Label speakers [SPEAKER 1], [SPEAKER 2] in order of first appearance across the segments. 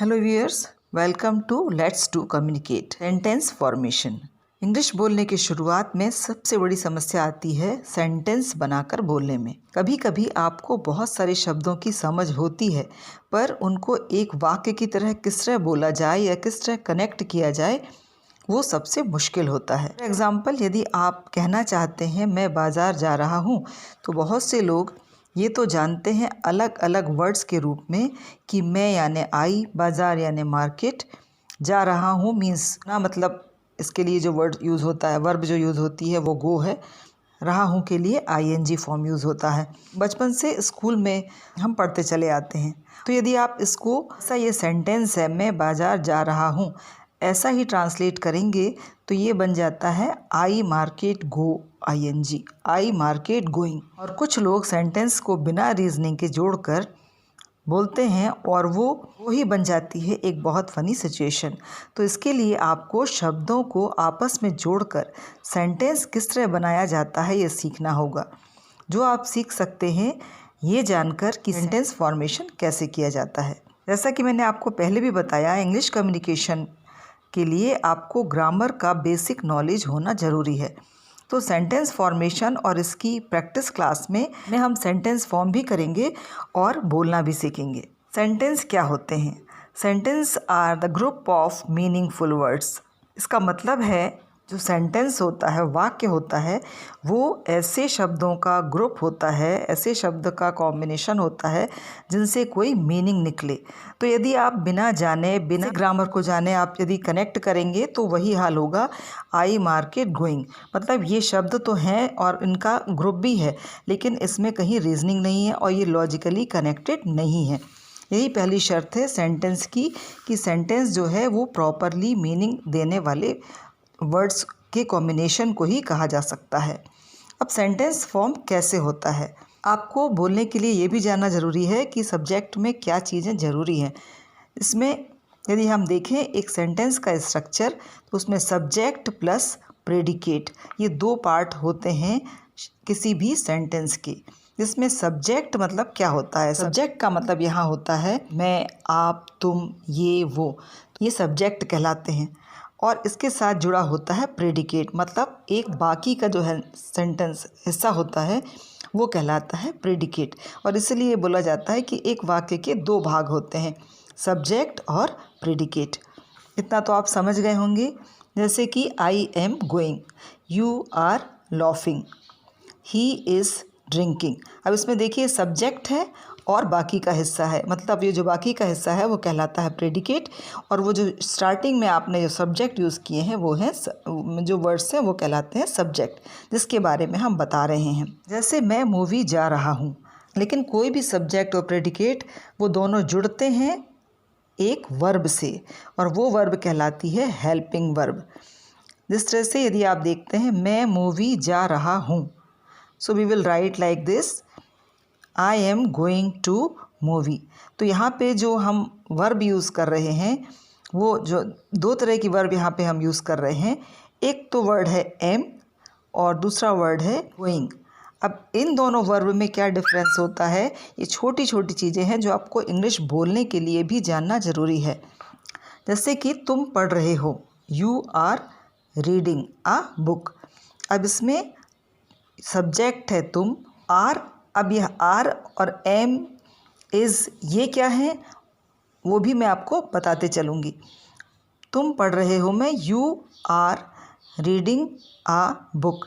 [SPEAKER 1] Hello viewers, welcome to let's do communicate. Sentence formation. English बोलने की शुरुआत में सबसे बड़ी समस्या आती है सेंटेंस बनाकर बोलने में। कभी कभी आपको बहुत सारे शब्दों की समझ होती है, पर उनको एक वाक्य की तरह किस तरह बोला जाए या किस तरह कनेक्ट किया जाए, वो सबसे मुश्किल होता है। फॉर एग्ज़ाम्पल, यदि आप कहना चाहते हैं मैं बाज़ार जा रहा हूँ, तो बहुत से लोग ये तो जानते हैं अलग अलग वर्ड्स के रूप में कि मैं यानी आई, बाज़ार यानी मार्केट, जा रहा हूँ मीन्स ना, मतलब इसके लिए जो वर्ड यूज़ होता है, वर्ब जो यूज़ होती है वो गो है। रहा हूँ के लिए आईएनजी फॉर्म यूज़ होता है। बचपन से स्कूल में हम पढ़ते चले आते हैं। तो यदि आप इसको ऐसा, ये सेंटेंस है मैं बाज़ार जा रहा हूँ, ऐसा ही ट्रांसलेट करेंगे तो ये बन जाता है आई मार्केट गो, आईएनजी, आई मार्केट गोइंग। और कुछ लोग सेंटेंस को बिना रीजनिंग के जोड़कर बोलते हैं और वो ही बन जाती है एक बहुत फ़नी सिचुएशन। तो इसके लिए आपको शब्दों को आपस में जोड़कर सेंटेंस किस तरह बनाया जाता है ये सीखना होगा, जो आप सीख सकते हैं ये जानकर कि सेंटेंस फॉर्मेशन कैसे किया जाता है। जैसा कि मैंने आपको पहले भी बताया, इंग्लिश कम्युनिकेशन के लिए आपको ग्रामर का बेसिक नॉलेज होना ज़रूरी है। तो सेंटेंस फॉर्मेशन और इसकी प्रैक्टिस क्लास में हम सेंटेंस फॉर्म भी करेंगे और बोलना भी सीखेंगे। सेंटेंस क्या होते हैं? Sentence are the group of meaningful words. इसका मतलब है जो सेंटेंस होता है, वाक्य होता है, वो ऐसे शब्दों का ग्रुप होता है, ऐसे शब्द का कॉम्बिनेशन होता है जिनसे कोई मीनिंग निकले। तो यदि आप बिना जाने, बिना ग्रामर को जाने आप यदि कनेक्ट करेंगे तो वही हाल होगा आई मार्केट गोइंग। मतलब ये शब्द तो हैं और इनका ग्रुप भी है, लेकिन इसमें कहीं रीजनिंग नहीं है और ये लॉजिकली कनेक्टेड नहीं है। यही पहली शर्त है सेंटेंस की, कि सेंटेंस जो है वो प्रॉपरली मीनिंग देने वाले वर्ड्स के कॉम्बिनेशन को ही कहा जा सकता है। अब सेंटेंस फॉर्म कैसे होता है? आपको बोलने के लिए ये भी जानना ज़रूरी है कि सब्जेक्ट में क्या चीज़ें ज़रूरी हैं। इसमें यदि हम देखें एक सेंटेंस का स्ट्रक्चर, तो उसमें सब्जेक्ट प्लस प्रेडिकेट, ये दो पार्ट होते हैं किसी भी सेंटेंस के। जिसमें सब्जेक्ट मतलब क्या होता है? सब्जेक्ट का मतलब यहाँ होता है मैं, आप, तुम, ये, वो, ये सब्जेक्ट कहलाते हैं। और इसके साथ जुड़ा होता है प्रेडिकेट, मतलब एक बाकी का जो है सेंटेंस हिस्सा होता है वो कहलाता है प्रेडिकेट। और इसलिए बोला जाता है कि एक वाक्य के दो भाग होते हैं, सब्जेक्ट और प्रेडिकेट। इतना तो आप समझ गए होंगे। जैसे कि I am going, you are laughing, he is drinking. अब इसमें देखिए सब्जेक्ट है और बाकी का हिस्सा है, मतलब ये जो बाकी का हिस्सा है वो कहलाता है प्रेडिकेट, और वो जो स्टार्टिंग में आपने जो सब्जेक्ट यूज़ किए हैं वो हैं, जो वर्ड्स हैं वो कहलाते हैं सब्जेक्ट, जिसके बारे में हम बता रहे हैं। जैसे मैं मूवी जा रहा हूँ, लेकिन कोई भी सब्जेक्ट और प्रेडिकेट वो दोनों जुड़ते हैं एक वर्ब से, और वो वर्ब कहलाती है हेल्पिंग वर्ब। जिस तरह से यदि आप देखते हैं मैं मूवी जा रहा हूँ, so we will write like this, I am going to movie. तो यहाँ पे जो हम वर्ब यूज़ कर रहे हैं, वो जो दो तरह की वर्ब यहाँ पे हम यूज़ कर रहे हैं, एक तो वर्ड है एम और दूसरा वर्ड है गोइंग। अब इन दोनों वर्ब में क्या डिफरेंस होता है, ये छोटी छोटी चीज़ें हैं जो आपको इंग्लिश बोलने के लिए भी जानना ज़रूरी है। जैसे कि तुम पढ़ रहे हो, you are reading a book. अब इसमें सब्जेक्ट है तुम, आर, अब यह आर और एम इज़ ये क्या है वो भी मैं आपको बताते चलूँगी। तुम पढ़ रहे हो में you are reading a book,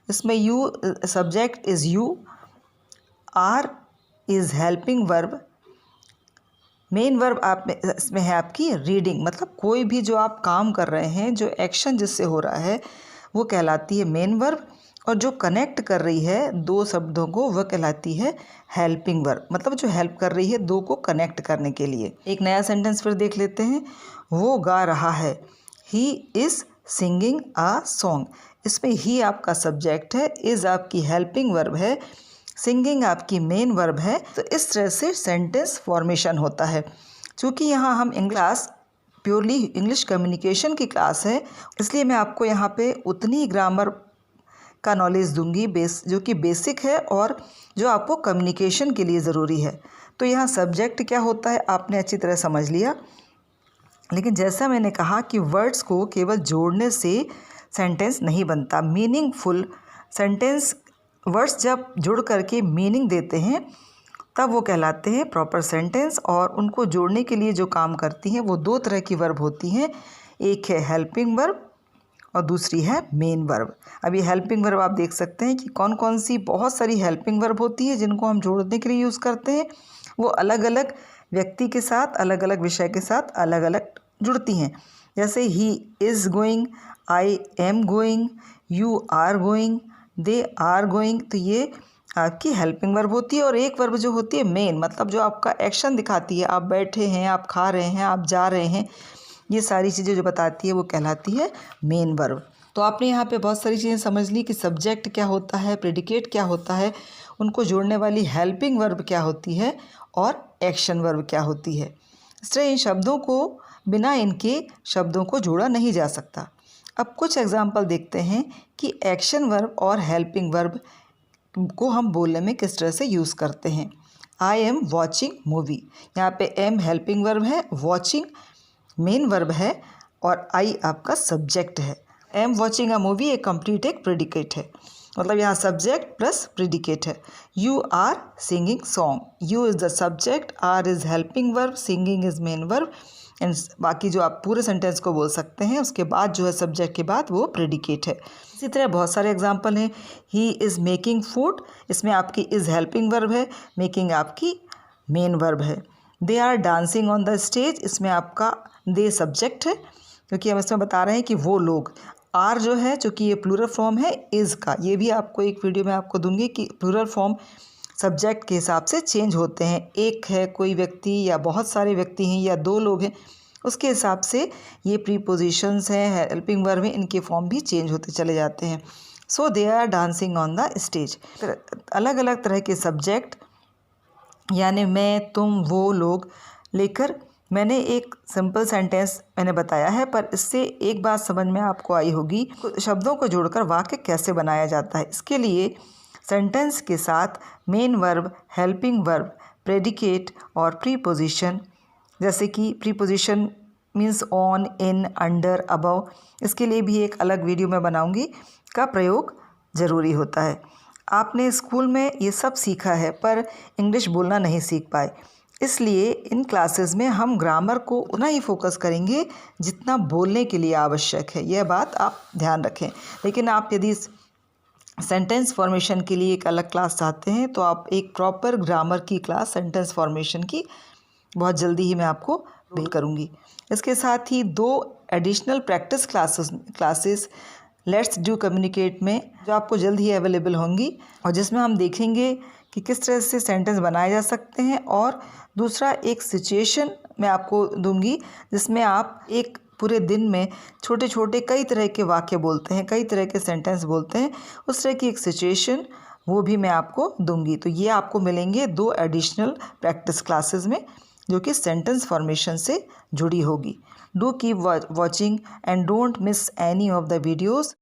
[SPEAKER 1] इसमें you subject is you, are is helping verb, main verb आप में इसमें है आपकी रीडिंग। मतलब कोई भी जो आप काम कर रहे हैं, जो एक्शन जिससे हो रहा है वो कहलाती है मेन वर्ब, और जो कनेक्ट कर रही है दो शब्दों को वह कहलाती है हेल्पिंग वर्ब, मतलब जो हेल्प कर रही है दो को कनेक्ट करने के लिए। एक नया सेंटेंस फिर देख लेते हैं। वो गा रहा है, he is singing a song. इसमें ही आपका सब्जेक्ट है, इज़ आपकी हेल्पिंग वर्ब है, सिंगिंग आपकी मेन वर्ब है। तो इस तरह से सेंटेंस फॉर्मेशन होता है। चूँकि यहाँ हम क्लास प्योरली इंग्लिश कम्युनिकेशन की क्लास है, इसलिए मैं आपको यहाँ पे उतनी ग्रामर का नॉलेज दूंगी जो कि बेसिक है और जो आपको कम्युनिकेशन के लिए ज़रूरी है। तो यहाँ सब्जेक्ट क्या होता है आपने अच्छी तरह समझ लिया। लेकिन जैसा मैंने कहा कि वर्ड्स को केवल जोड़ने से सेंटेंस नहीं बनता। मीनिंगफुल सेंटेंस, वर्ड्स जब जुड़ करके मीनिंग देते हैं तब वो कहलाते हैं प्रॉपर सेंटेंस। और उनको जोड़ने के लिए जो काम करती हैं वो दो तरह की वर्ब होती हैं, एक है हेल्पिंग वर्ब और दूसरी है मेन वर्ब। अब ये हेल्पिंग वर्ब आप देख सकते हैं कि कौन कौन सी बहुत सारी हेल्पिंग वर्ब होती है जिनको हम जोड़ने के लिए यूज़ करते हैं। वो अलग अलग व्यक्ति के साथ, अलग अलग विषय के साथ अलग अलग जुड़ती हैं। जैसे he is going, I am going, you are going, they are going, तो ये आपकी हेल्पिंग वर्ब होती है। और एक वर्ब जो होती है मेन, मतलब जो आपका एक्शन दिखाती है, आप बैठे हैं, आप खा रहे हैं, आप जा रहे हैं, ये सारी चीज़ें जो बताती है वो कहलाती है मेन वर्ब। तो आपने यहाँ पे बहुत सारी चीज़ें समझ ली कि सब्जेक्ट क्या होता है, प्रेडिकेट क्या होता है, उनको जोड़ने वाली हेल्पिंग वर्ब क्या होती है और एक्शन वर्ब क्या होती है। इस तरह इन शब्दों को बिना इनके शब्दों को जोड़ा नहीं जा सकता। अब कुछ एग्जाम्पल देखते हैं कि एक्शन वर्ब और हेल्पिंग वर्ब को हम बोलने में किस तरह से यूज़ करते हैं। आई एम वॉचिंग मूवी, यहाँ पे एम हेल्पिंग वर्ब है, वॉचिंग मेन वर्ब है और आई आपका सब्जेक्ट है। एम वॉचिंग अ मूवी एक कंप्लीट एक प्रेडिकेट है, मतलब यहाँ सब्जेक्ट प्लस प्रेडिकेट है। You are singing song, you is the subject, are is helping verb, singing is main verb and बाकी जो आप पूरे सेंटेंस को बोल सकते हैं उसके बाद जो है सब्जेक्ट के बाद वो प्रेडिकेट है। इसी तरह बहुत सारे एग्जाम्पल हैं। ही इज़ मेकिंग फूड, इसमें आपकी इज़ हेल्पिंग वर्ब है, मेकिंग आपकी मेन वर्ब है। They are dancing on the stage, इसमें आपका दे सब्जेक्ट है क्योंकि हम इसमें बता रहे हैं कि वो लोग। आर जो है चूँकि ये प्लूरल फॉर्म है इज़ का, ये भी आपको एक वीडियो में आपको दूंगी कि प्लूरल फॉर्म सब्जेक्ट के हिसाब से चेंज होते हैं। एक है कोई व्यक्ति या बहुत सारे व्यक्ति हैं या दो लोग हैं, उसके हिसाब से ये प्रीपोजिशंस हैं, हेल्पिंग वर्ब हैं, इनके फॉर्म भी चेंज होते चले जाते हैं। So they are dancing on the stage. अलग अलग तरह के सब्जेक्ट यानी मैं, तुम, वो लोग लेकर मैंने एक सिंपल सेंटेंस मैंने बताया है, पर इससे एक बात समझ में आपको आई होगी, शब्दों को जोड़कर वाक्य कैसे बनाया जाता है। इसके लिए सेंटेंस के साथ main verb, helping verb, predicate और प्रीपोजिशन, जैसे कि preposition means on, in, under, above, इसके लिए भी एक अलग वीडियो मैं बनाऊंगी, का प्रयोग ज़रूरी होता है। आपने स्कूल में ये सब सीखा है पर इंग्लिश बोलना नहीं सीख पाए, इसलिए इन क्लासेस में हम ग्रामर को उतना ही फोकस करेंगे जितना बोलने के लिए आवश्यक है। यह बात आप ध्यान रखें। लेकिन आप यदि सेंटेंस फॉर्मेशन के लिए एक अलग क्लास चाहते हैं तो आप एक प्रॉपर ग्रामर की क्लास सेंटेंस फॉर्मेशन की बहुत जल्दी ही मैं आपको बिल करूँगी। इसके साथ ही 2 additional practice classes let's do communicate में जो आपको जल्द ही अवेलेबल होंगी और जिसमें हम देखेंगे कि किस तरह से सेंटेंस बनाए जा सकते हैं। और दूसरा एक सिचुएशन मैं आपको दूंगी जिसमें आप एक पूरे दिन में छोटे छोटे कई तरह के वाक्य बोलते हैं, कई तरह के सेंटेंस बोलते हैं, उस तरह की एक सिचुएशन वो भी मैं आपको दूंगी। तो ये आपको मिलेंगे 2 एडिशनल प्रैक्टिस क्लासेस में जो कि सेंटेंस फॉर्मेशन से जुड़ी होगी। Do keep watching and don't miss any of the videos.